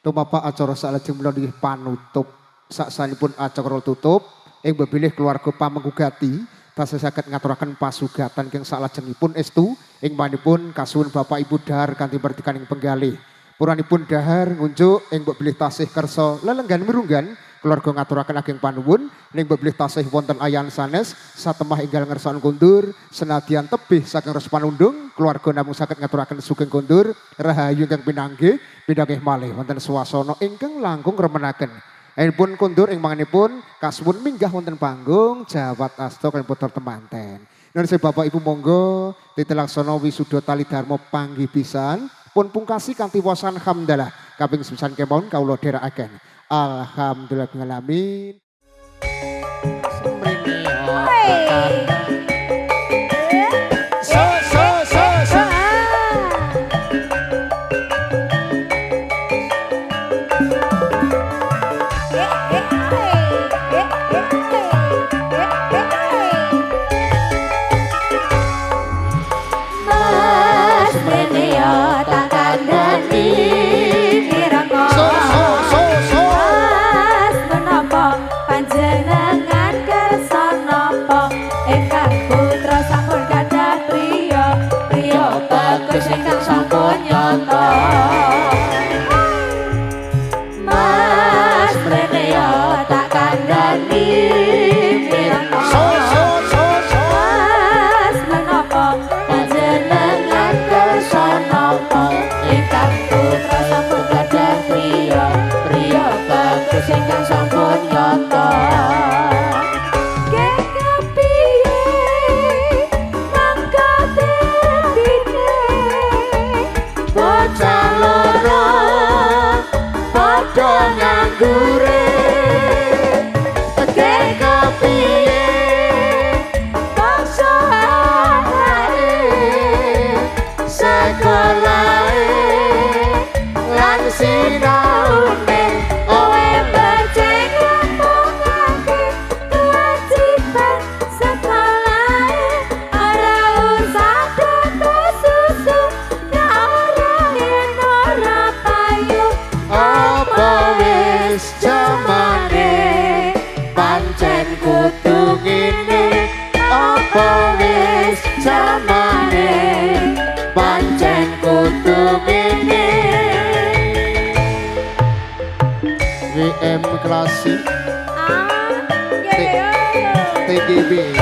Tumapa acara salajeng menawi panutup saksanipun acara tutup ing bebilih keluarga pamenggugati tasih saged ngaturaken pasugatan keng salajengipun estu ing manipun kasuwun Bapak Ibu dahar kanthi pertikaning penggalih. Puranipun dahar ngunjuk ing bebilih tasih kersa lelenggan mirunggan keluarga ngaturaken ageng panuwun ning bebilih tasih wonten ayan sanes satemah enggal ngersan kondur senadyan tebih saking res panundung keluarga namung saged ngaturaken sugeng kondur rahayu ingkang pinanggih pidhangih malih wonten swasana ingkang langkung remenaken. Pun kondur ing manganipun kasuwun minggah wonten panggung jawat asta kaliyan putra temanten. Nunse Bapak Ibu monggo titelaksana wisuda tali dharma panggih pisan pun pungkasi kanthi wasan hamdalah kaping sepisan kemawon kawula dherekaken. Alhamdulillahirabbil alamin. WM Klasik TGB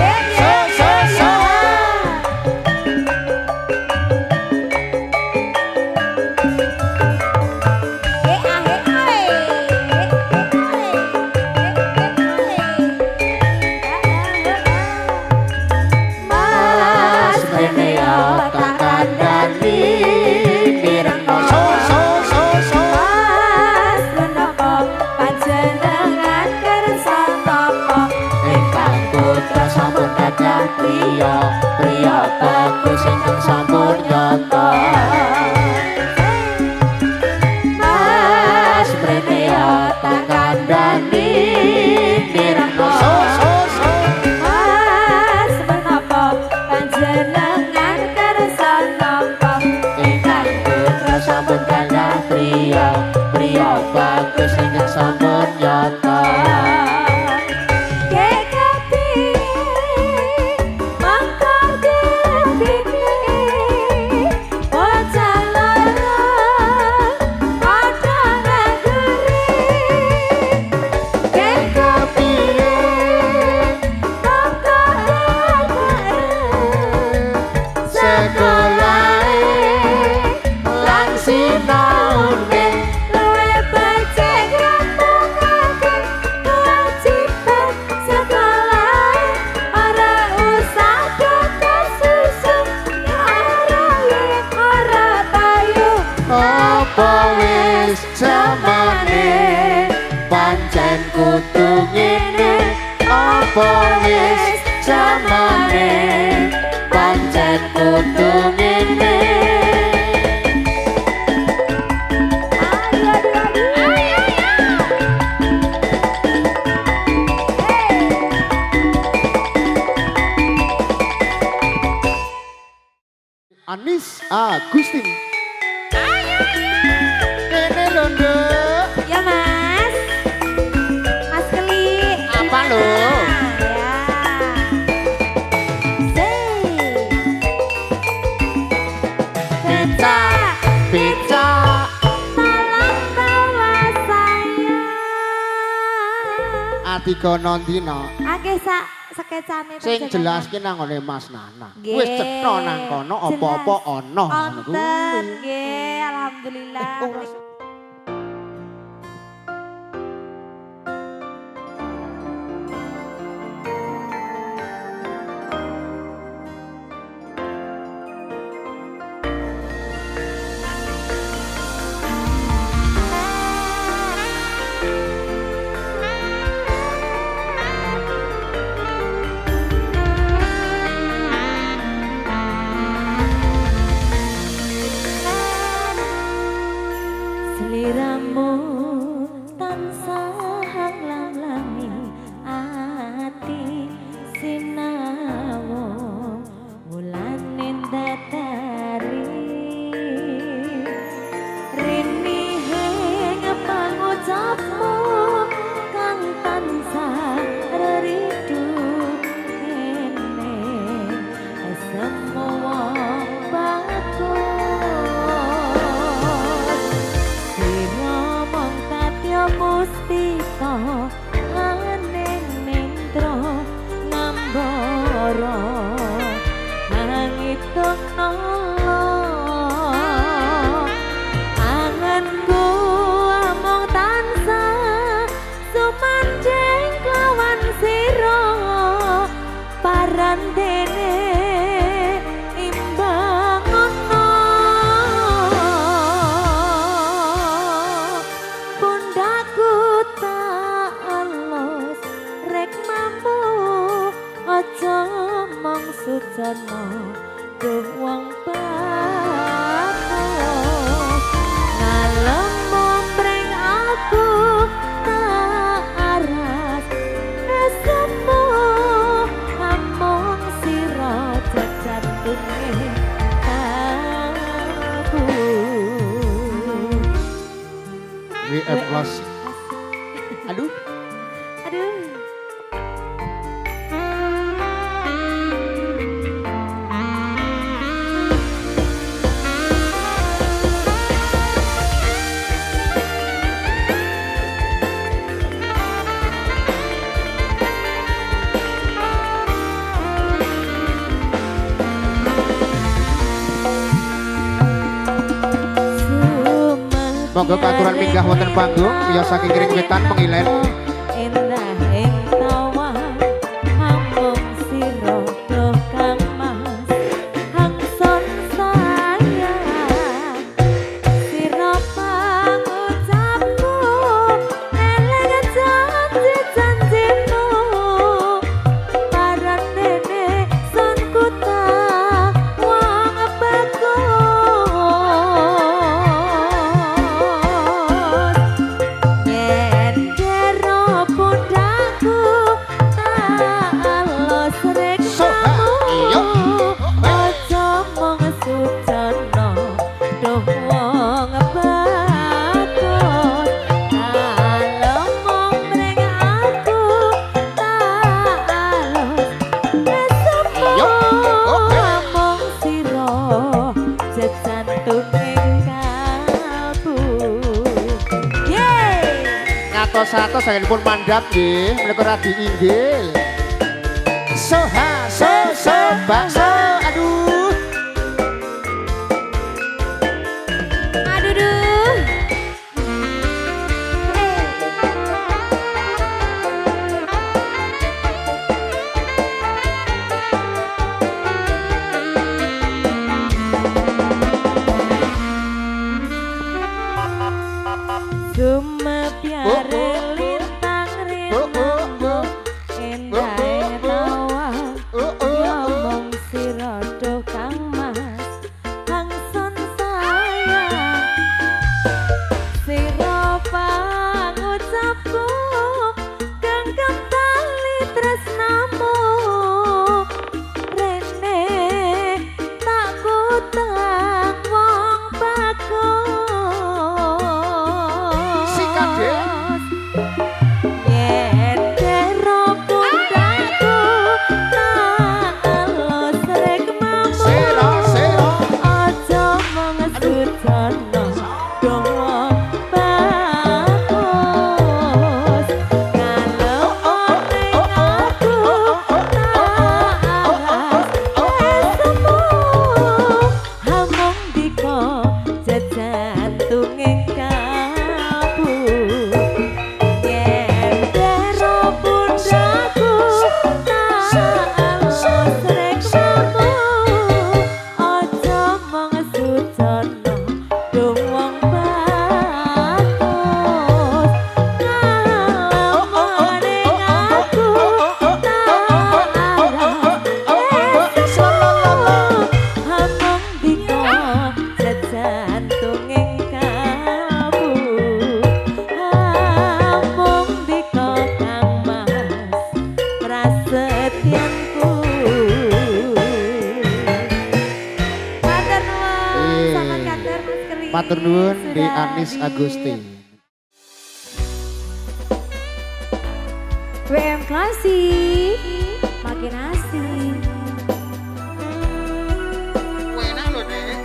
Anis Agustin. Kene londo. tiga nondina. Akeh sak sketsane Sing jelas ki nang ngene Mas Nana. Wis cetha nang kono apa-apa ana ngono kuwi. Nggih, alhamdulillah. Sliramu tansah nglang-langi ati sinawo wulane datari rini hing pangucapmu kang tansah reridu kene semua bagus Mustika aneng nentro ngambara nangitung nolo anganku among tansah sumanjing lawan sira parandene Sucana duh wong bagus ngalemu mring aku tak aras esemu among sira jajatune aku WF plus. Aduh. Monggo katuran minggah wonten panggung ya saking Kering Wetan Pengilen. Endah ing tawa amung sira duh Kang Mas hangson sayang sira pangucapku eleng janji-janjimu parandene son kutak wong bagus Satu saya pun mandap nggih, menika radi inggih. Soha so bakso, aduh. Aduh duh. Cuma biar lintang rinang endah tawa ngomong sira duh Kang Mas hangson sayang sira pangucapku genggam tali tresnamu rene tak kutang wong bagus jantunging kabur nyentero pundaku tak alus reklamu ojo mong sudono dong wong bagus ngalamin aku tak alas hamong diko sejantunging kabur hamong diko kangmas prasetyanku Matur nuwun sama kader Mas Keri. Matur nuwun di Sudah Anis Agusti. WM Klasik makin asik. Enak loh Dek.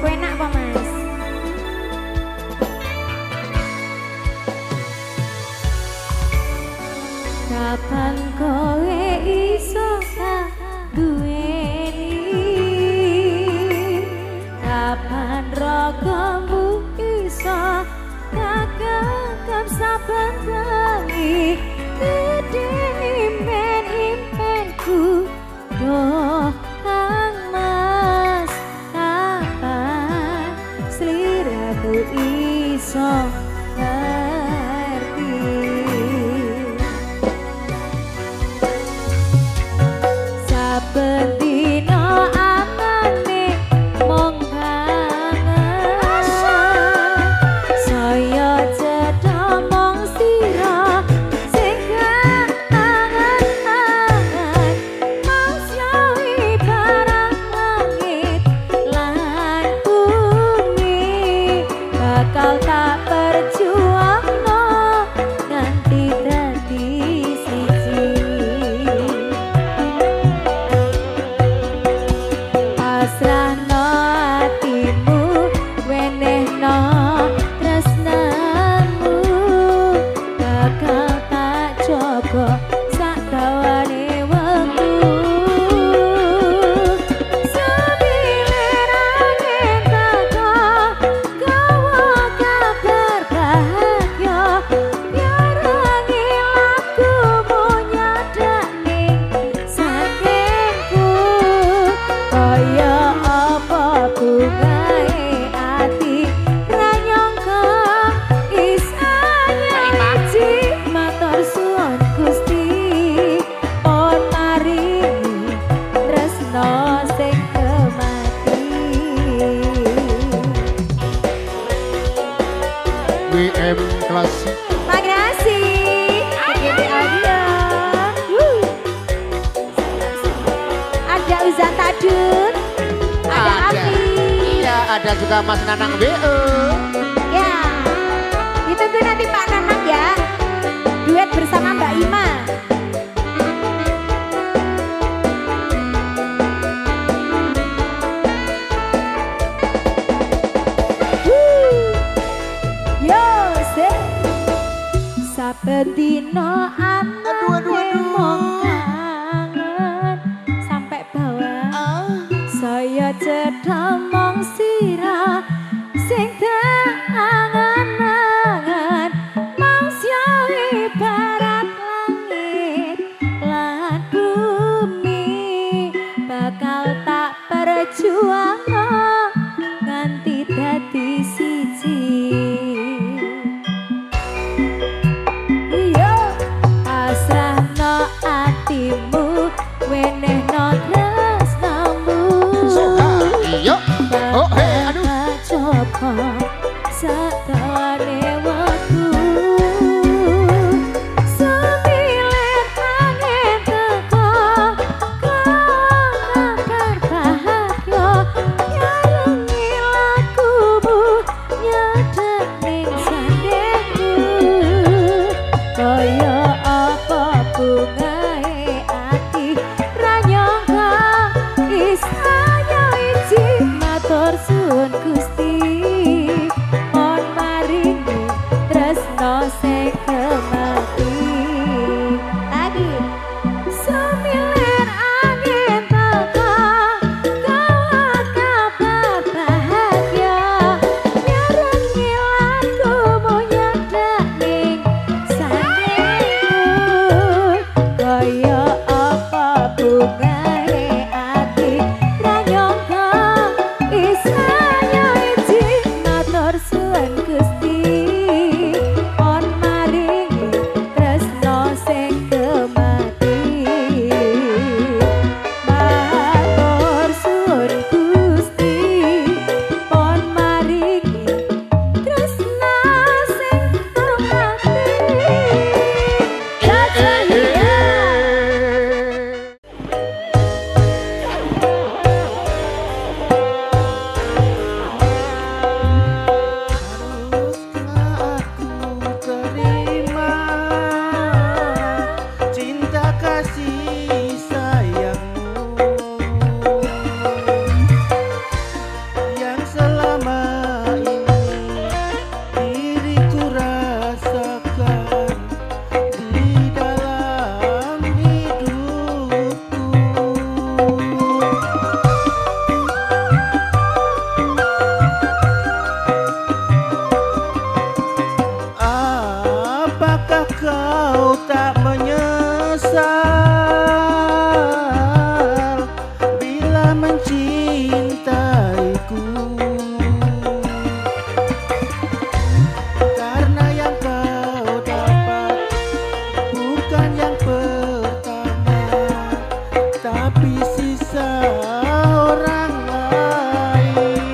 Enak apa Mas? Kapan kowe iso duweni kapan rogomu iso kakak saben tangi gede impen-impenku doh kang mas kapan sliramu iso ngerti saben dina amane mung kangen saya cedha mung sira sing kangen-kangen mangsyawi barang langit lan bumi bakal tak perjuangno nganti dadi siji pasrahno atimu wenehno tresnamu bakal tak jaga sak dawane wektu sambilan angin teko gawa kabar bahagia nyarangi lakumu nyadani sakitku kaya apa bungae ati ra nyangka isane aji matur suwun Gusti pon maringi tresno sing kemati WM Klasik. makin asik PGB Audio ada Uzan Tadun ada Afi Iya, ada juga Mas Nanang WE. Ya, ditunggu nanti Pak Nanang ya. Duet bersama Mbak Ima. yo se saben dina amane mung kangen sampai bawah saya cedha mong sira sing angan-angan mangsyawi barat langit lan bumi bakal tak perjuangno nganti dadi siji iya pasrahno atimu wenehno tresnamu Iya. Oh, hei, aduh. coba sadawane wektu sembilan angin teko kabar bahagia nyarengi lakumu nyedening sandeku kaya apa bungae ati ra nyangka isanya iji matur suwun Gusti mon maringi suwun Gusti pon maringi tresno sing kemati matur suwun Gusti pon maringi tresno sing kemati Haruskah aku terima cinta kasih sayangmu yang selama ini diriku rasakan di dalam hidupku. Apakah kau tak menyesal bila mencintaiku? Karena yang kau dapat bukan yang pertama, tapi sisa orang lain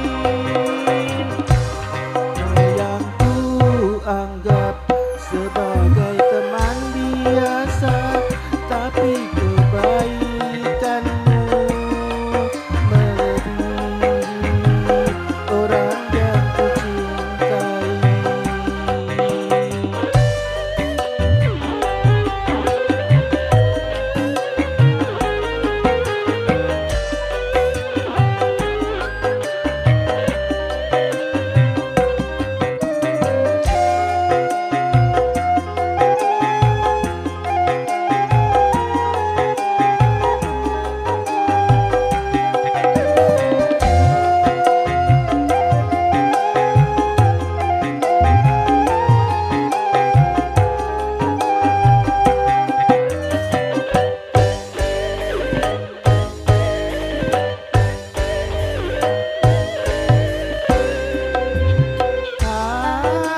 yang ku anggap sebagai teman biasa, tapi kebaikanmu melebihi orang yang ku cintai.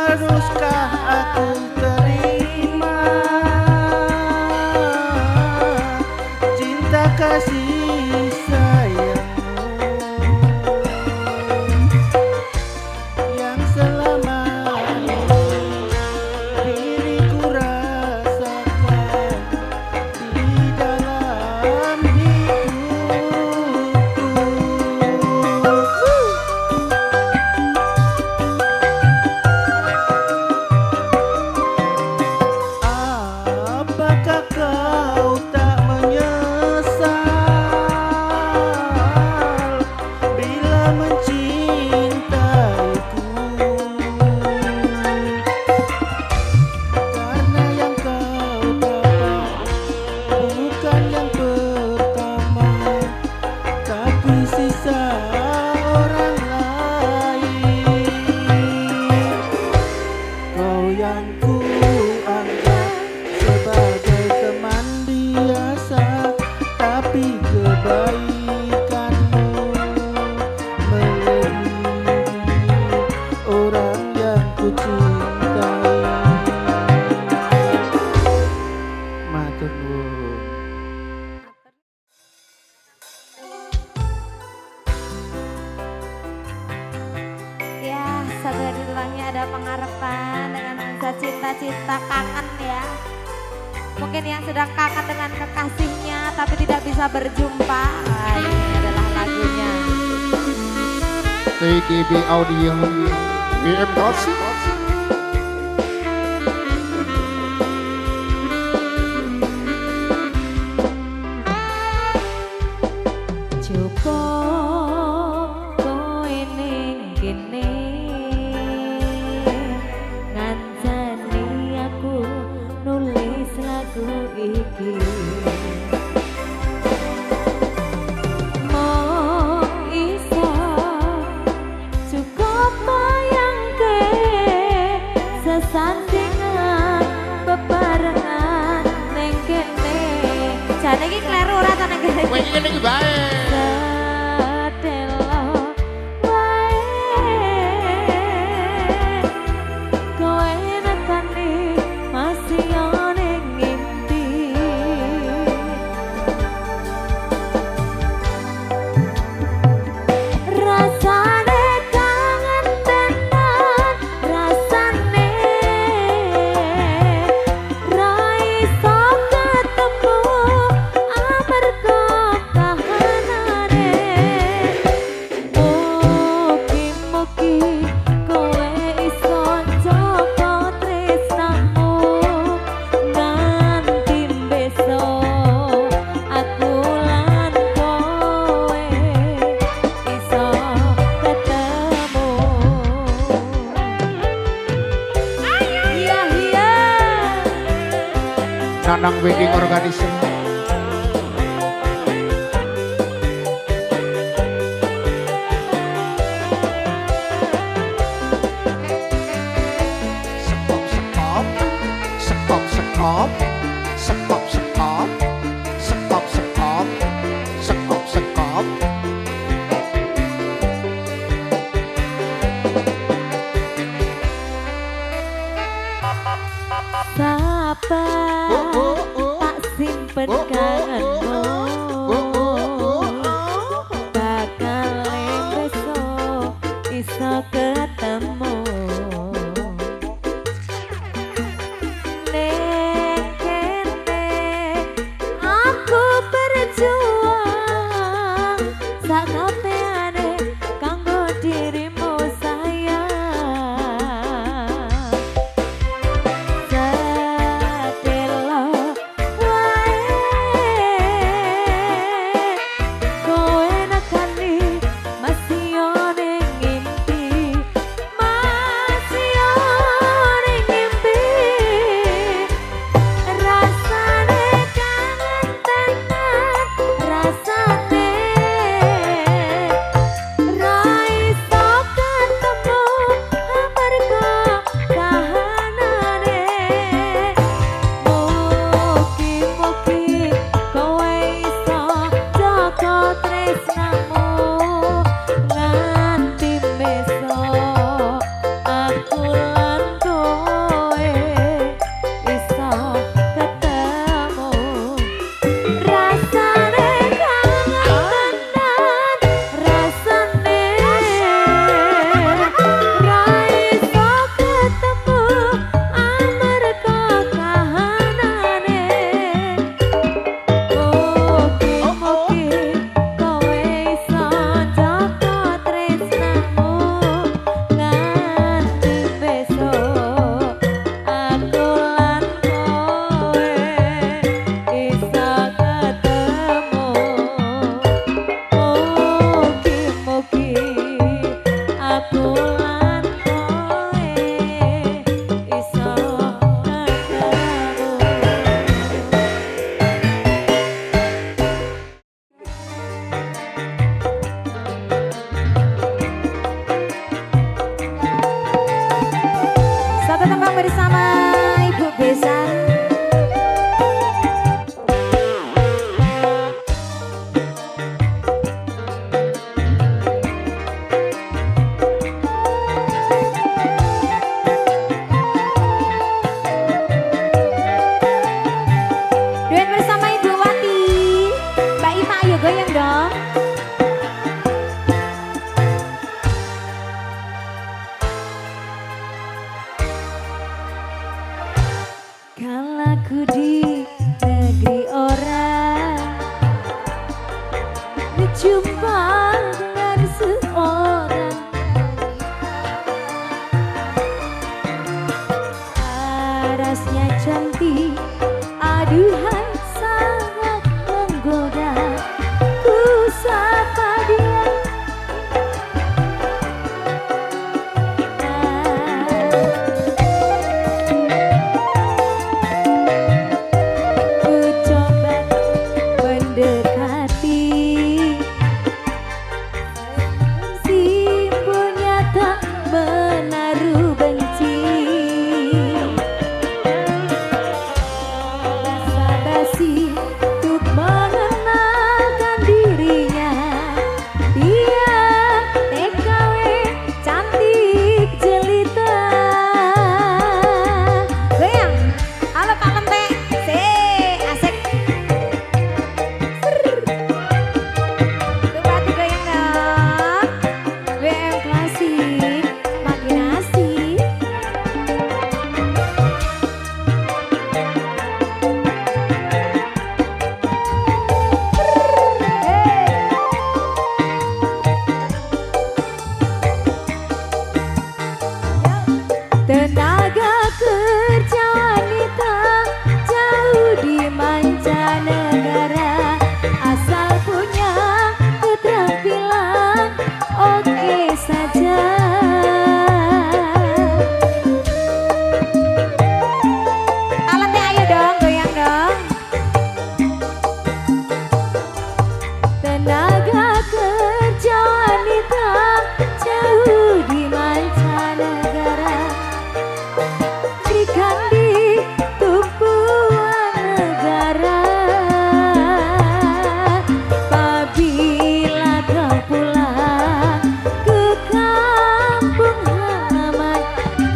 Haruskah aku terima cinta kasih sayangmu yang selama ini diriku rasakan di dalam hidupku. Apakah kau tak menyesal bila mencintaiku? Karena yang kau dapat bukan yang pertama, tapi sisa orang lain. Kau yang ku anggap sebagai teman biasa, tapi kebaikanmu melebihi orang yang ku cintai. Matur nuwun. Ya, satu hari lagi ada pengharapan dengan bisa cinta-cinta kangen ya. Mungkin yang sedang kangen dengan kekasihnya tapi tidak bisa berjumpa. Nah, ini adalah lagunya. TGB Audio BM Klasik. Cukup kowe ning kene ngancani aku nulis lagu iki. Mong iso cukup bayangke sesandingan bebarengan ning kene. Jane iki kleru ora ta ning kene. Kowe iki ngene iki bae. Sedelo wae Nanang Wedding Organizer. Sekop, sekop, sekop, sekop, sekop, sekop, sekop, sekop, sekop. Sapa tak simpen kangenmu, bakal besok iso ketemu. Ning kene aku berjuang sak kabehane kanggo dirimu sayang. Satu tembang bersama Ibu Besan. Duet bersama Ibu Wati. Mbak Ima ayo goyang dong. Kalaku di negeri orang berjumpa dengan seorang parasnya cantik, aduhai sangat menggoda. Ku sapa dia,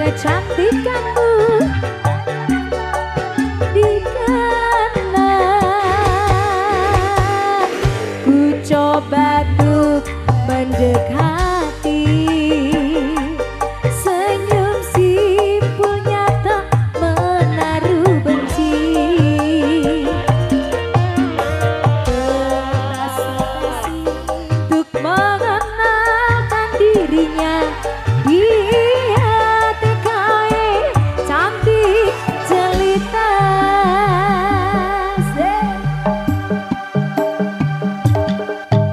kecantikanmu dikenang. Ku coba untuk mendekati, senyum simpulnya tak menaruh benci. Untuk mengenalkan dirinya, dia TKI cantik jelita.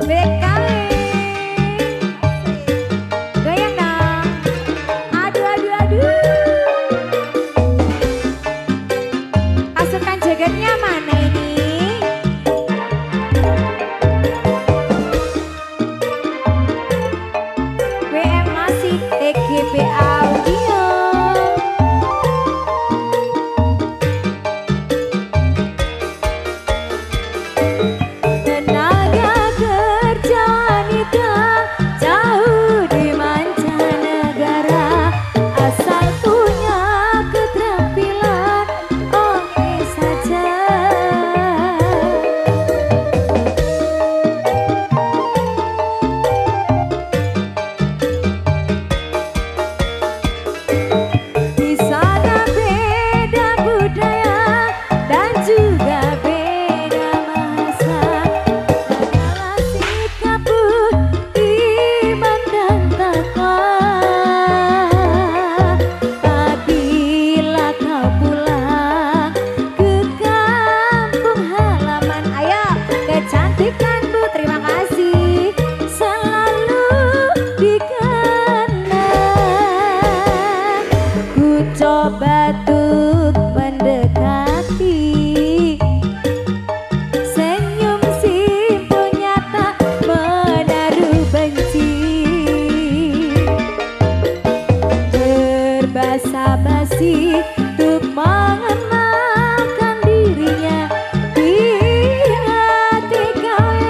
TKI goyang dong. Aduh aduh aduh. Pasukan jogetnya mana ini? WM Masih TGP Audio. Tenaga kerja wanita jauh di mancanegara, asal punya keterampilan oke saja. Di sana beda budaya dan juga beda bahasa. Segala sikapmu iman dan takwa. Apabila kau pulang ke kampung halaman, ayo kecantikanmu terima kasih selalu dikenang. Ku coba untuk mendekati, senyum simpulnya tak menaruh benci. Berbasa-basi untuk mengenalkan dirinya, dia TKW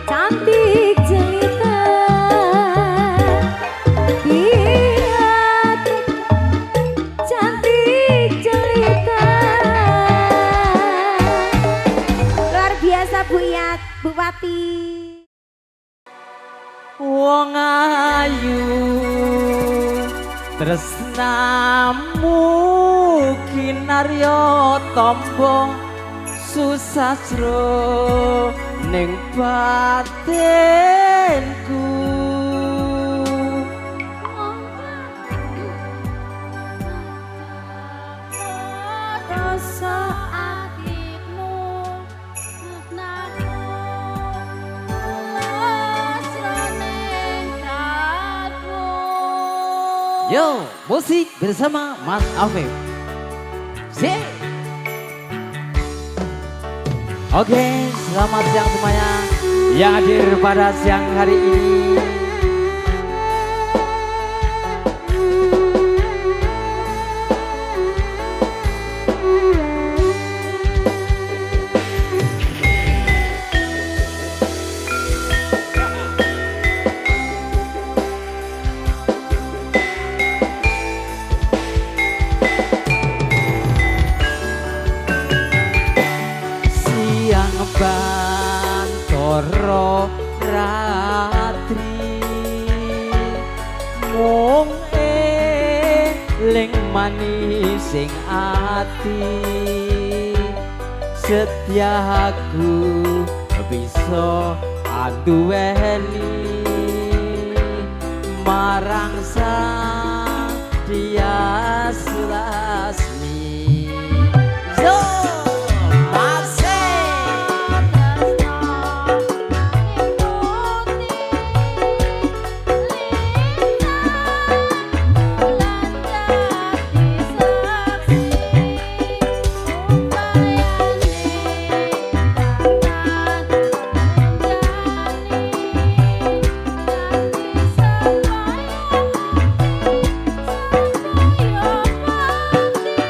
cantik jelita. Dia cantik jelita. Luar biasa Bu Yat, Bupati. Wong ayu tresnamu kinarya tombo susasro ning batinku. Rasa atimu maknaku asroning kalbu. Yo, musik bersama Mas Afif. Sip. Oke, selamat siang semuanya yang hadir pada siang hari ini. Siang bantoro ratri mung eling manis sing ati, setiaku bisa anduweni marang sang Dias Lasmi. Yo,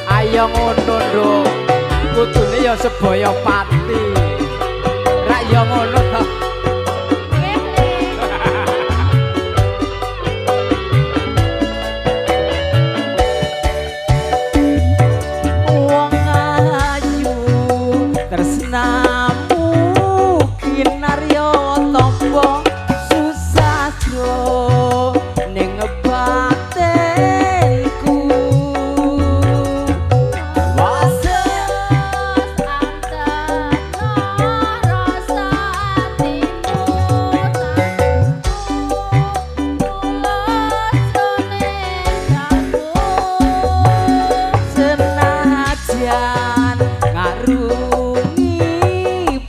ayo ngono nduk, kudune ya sebaya pati. Rak ya ngono to. senajan ngarungi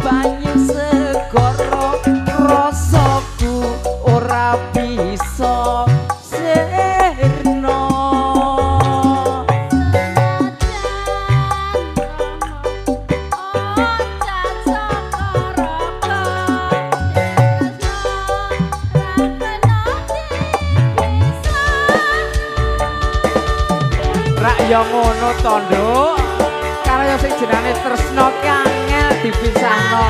banyu segara rasaku ora bisa sirna ya ngono to nduk karo sing jenenge tresna ki angel dipisahno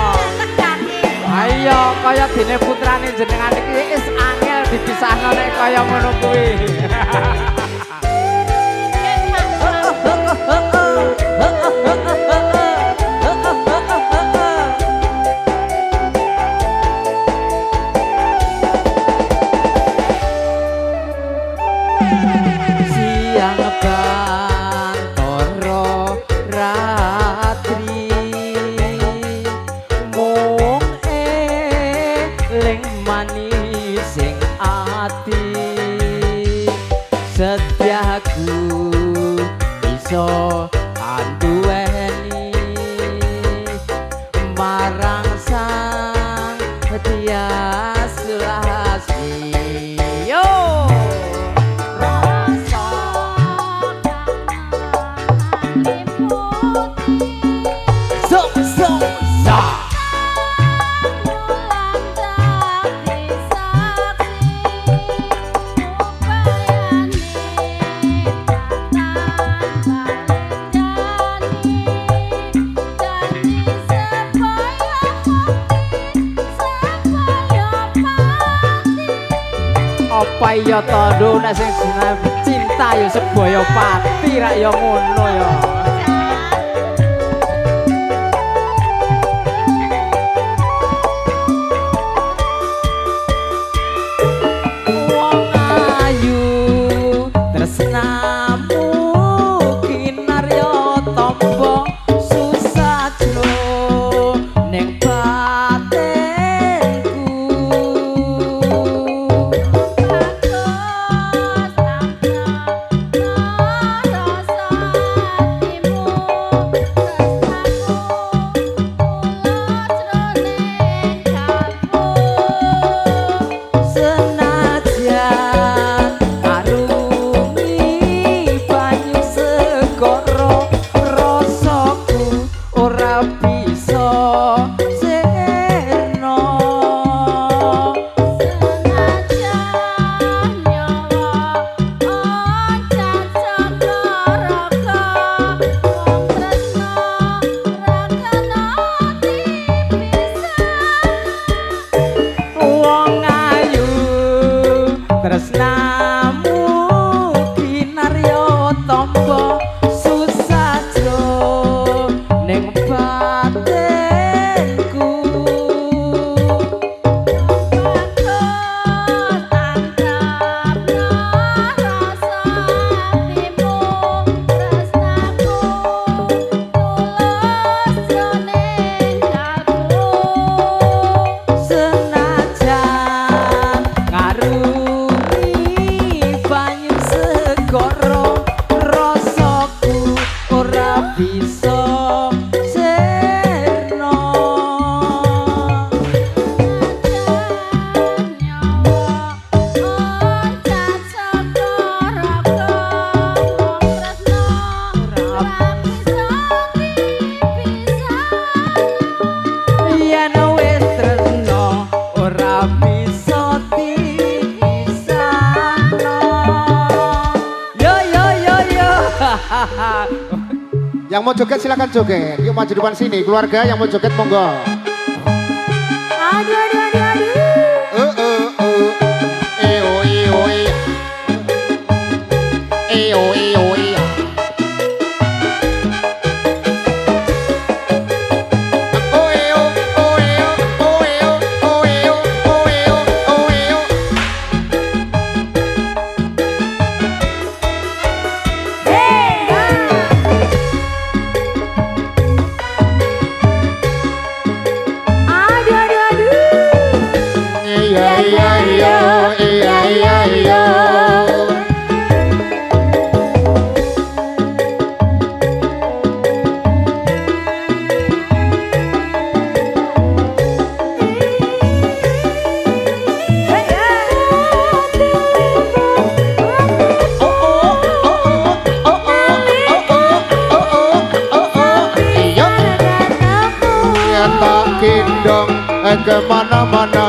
ayo kaya dene putrane jenengan iki wis angel dipisahno nek kaya ngono kuwi siang setiaku iso anduweni marang sang Tias Lasmi yo rasa so apa ya to nduk nek sing jenenge cinta ya sebaya pati rak ya ngono ya wong ayu tresnamu kinarya tampa susah jro ning tresnamu kinarya tampa susah jro ning batinku senajan ngarungi banyu segara rasaku ora bisa sirna yen wis tresna ora bisa dipisahno yo Yang mau joget silakan joget. Yuk maju depan sini. Keluarga yang mau joget monggo. Aduh. Aduh. kemana-mana.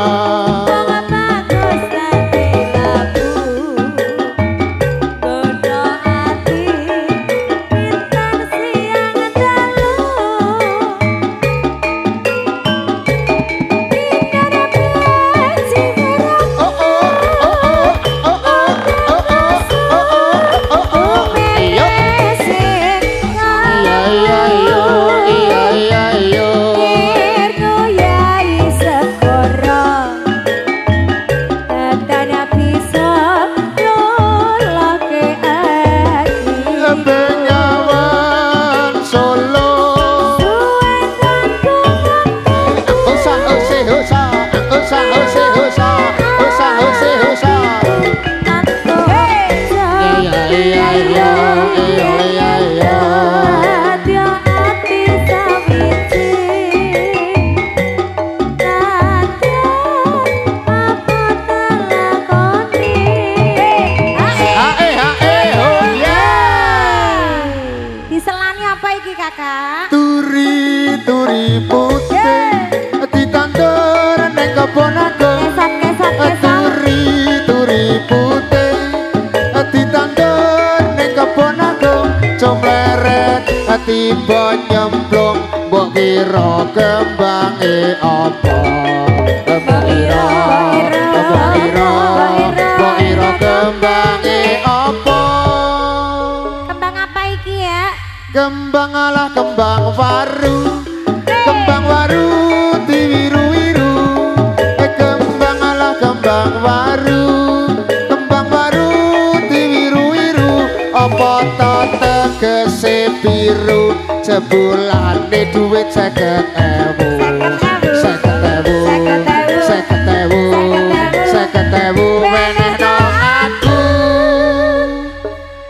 Turi putih ditandur ning kebon aku. Turi putih ditandur ning kebon aku. Comleret tiba nyemplung mbok kira kembange apa? Mbok kira kembange apa? Kembang apa iki ya? Kembang alah kembang waru. Kembang waru diwiru-wiru. Kembang alah kembang waru. Kembang waru diwiru-wiru. Apa to tegese biru? Jebulane duit 50.000. 50.000 menehno aku.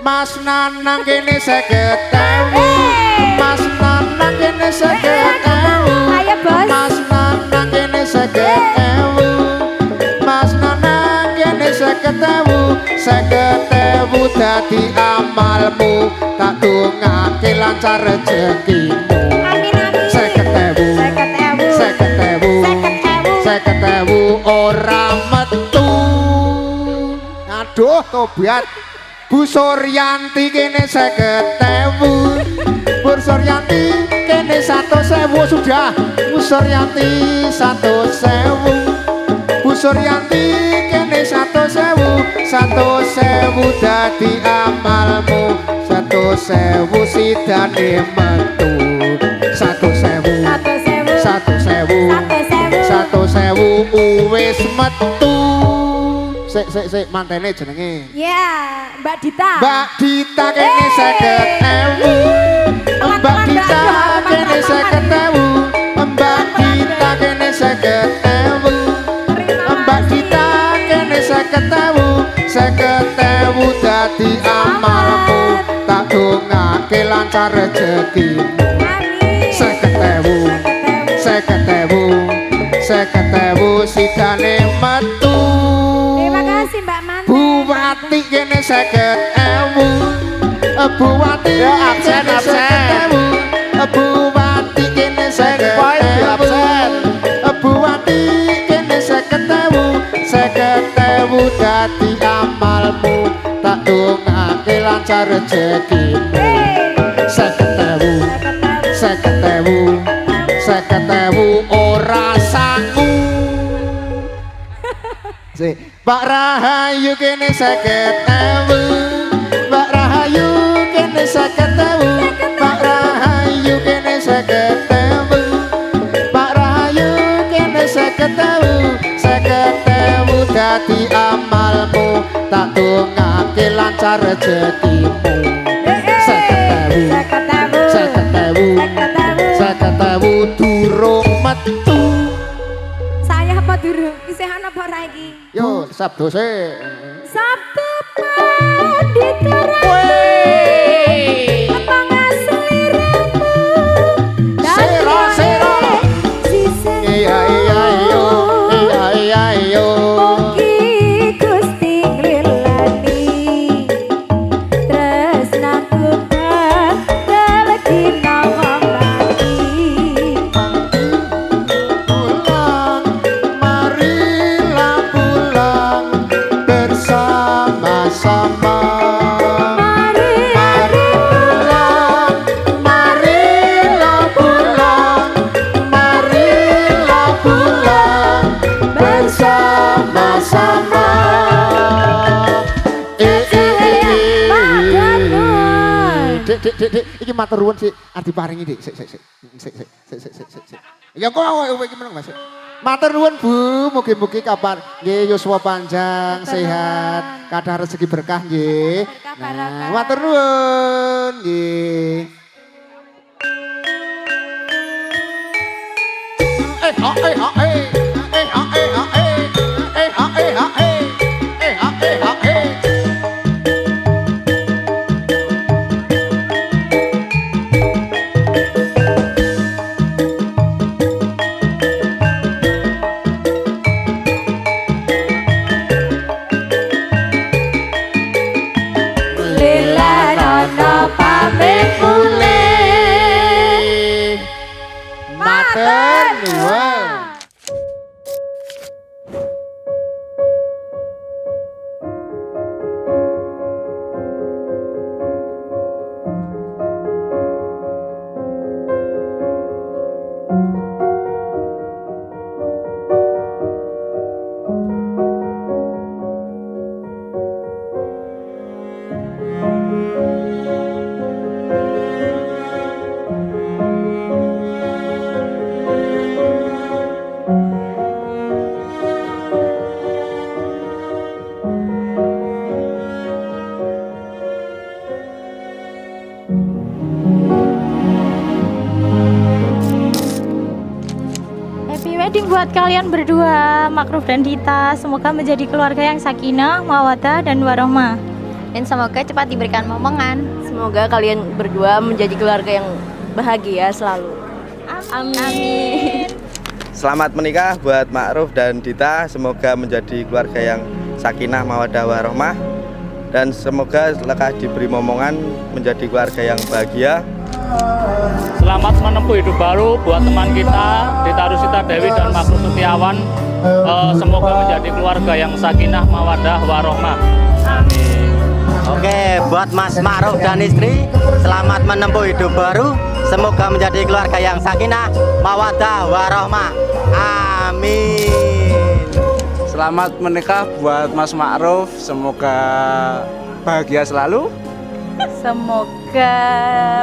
Mas Nanang kene 50.000. Mas Nanang kene 50.000. Ayo bos. Mas Nanang kene 50.000. Mas Nanang kene 50.000. 50.000 dadi amalmu. Tak dongake lancar rezekimu. Amin amin. 50.000. 50.000 ora metu. Aduh tobat. Bu Suryanti kene 50.000. Bu Suryanti kene 100.000 sudah. Bu Suryanti 100.000. Bu Suryanti kene 100.000. 100.000 dadi amalmu. 100.000 sidane metu. 100.000. 100.000 wis metu. Sik mantene jenenge. Ya, Mbak Dita. Mbak Dita kene 50.000. Mbak Dita kene 50.000. Mbak Dita kene 50.000. Mbak Dita kene 50.000. 50.000 dadi amalmu. Tak dongake lancar rezekimu. Amin. 50.000. 50.000 sidane metu. Terima kasih Mbak Manten. Buwati kene 50.000. Buwati Ya, absen, kene absen. 50.000. Buwati kene 50.000. Buwati kene 50.000. 50.000 dadi amalmu. Tak dongake lancar rezekimu. 50.000. 50.000 ora sangu. Pak Rahayu kene 50.000. Pak Rahayu kene 50.000. Pak Rahayu kene 50.000. Pak Rahayu kene 50.000. 50.000 dadi amalmu. Tak dongake lancar rezekimu. 50.000. 50.000 durung metu. Saya apa durung? Isih ana apa ora iki? Yo, sabdo se. Sabtu padi terang. Apa ngasliramu? Sero. Iya yo. Mugi Gusti nglilani tresnaku daleki nawang lagi. Dik. Iki matur nuwun sik, arep diparingi Dik. Sik. Ya kok awake iki meneng Mas. Matur nuwun Bu, mugi-mugi kapan nggih yuswa panjang, sehat, kathah rezeki berkah nggih. Nah, matur nuwun nggih. Matur nuwun. Happy wedding buat kalian berdua, Makruf dan Dita. Semoga menjadi keluarga yang sakinah, mawaddah, dan warohmah. Dan semoga cepat diberikan momongan. Semoga kalian berdua menjadi keluarga yang bahagia selalu. Amin. Selamat menikah buat Makruf dan Dita. Semoga menjadi keluarga yang sakinah, mawaddah, warohmah. Dan semoga lekas diberi momongan menjadi keluarga yang bahagia. Selamat menempuh hidup baru buat teman kita Dita Rusita Dewi dan Makruf Setiawan. Semoga menjadi keluarga yang sakinah, mawaddah, warohmah. Amin. Oke, buat Mas Makruf dan istri, selamat menempuh hidup baru. Semoga menjadi keluarga yang sakinah, mawaddah, warohmah. Amin. Selamat menikah buat Mas Makruf. Semoga bahagia selalu. Semoga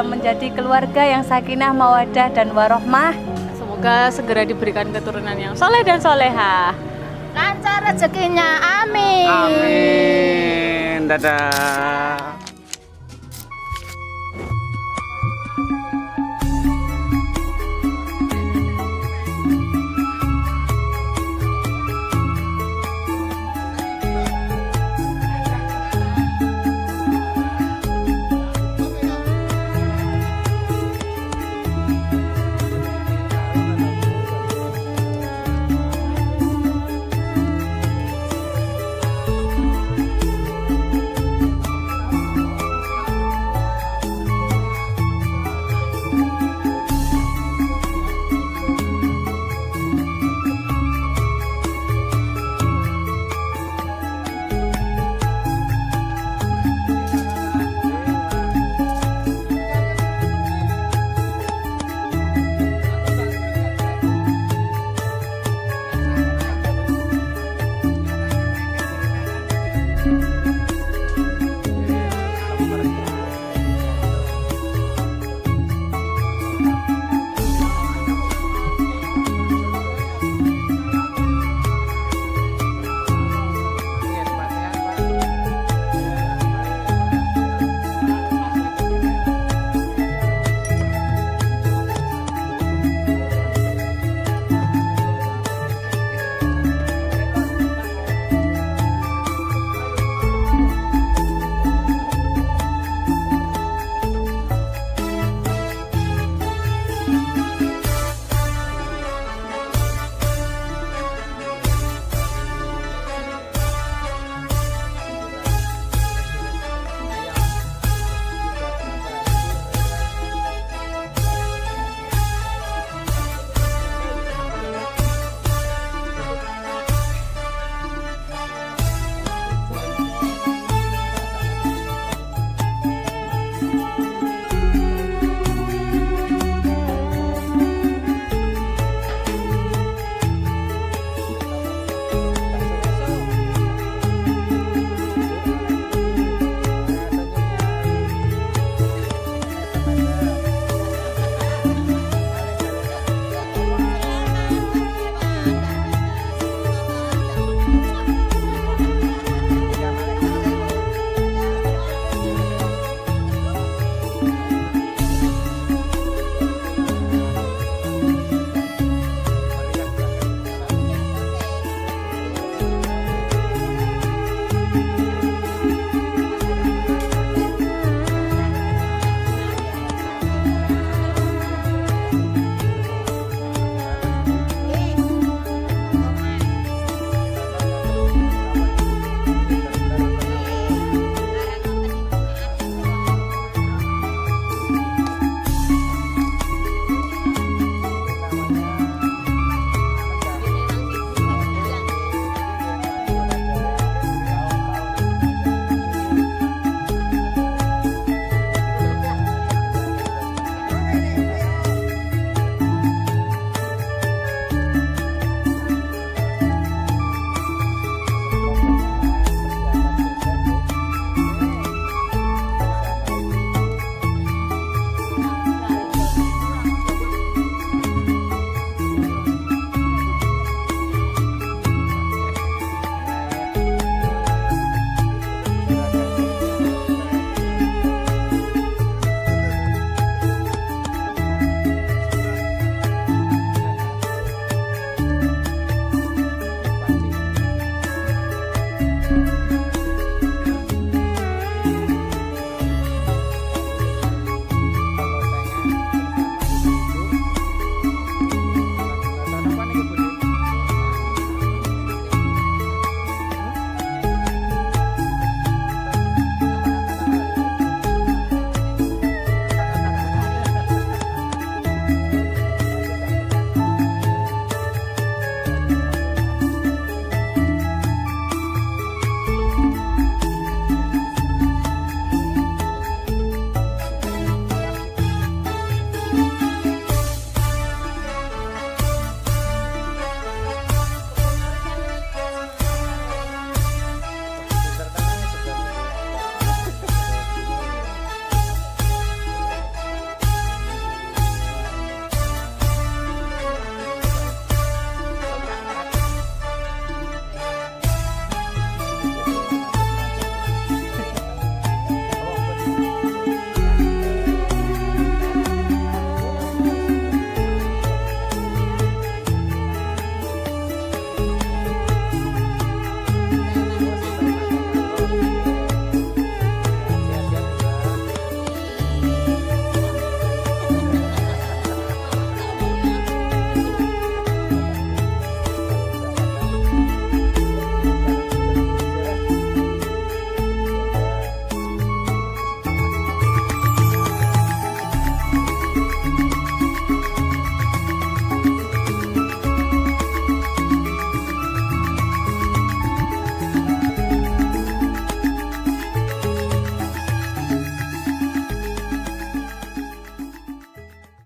menjadi keluarga yang sakinah, mawaddah, dan warohmah. Semoga segera diberikan keturunan yang soleh dan soleha. Lancar rezekinya, amin. Amin. Dadah.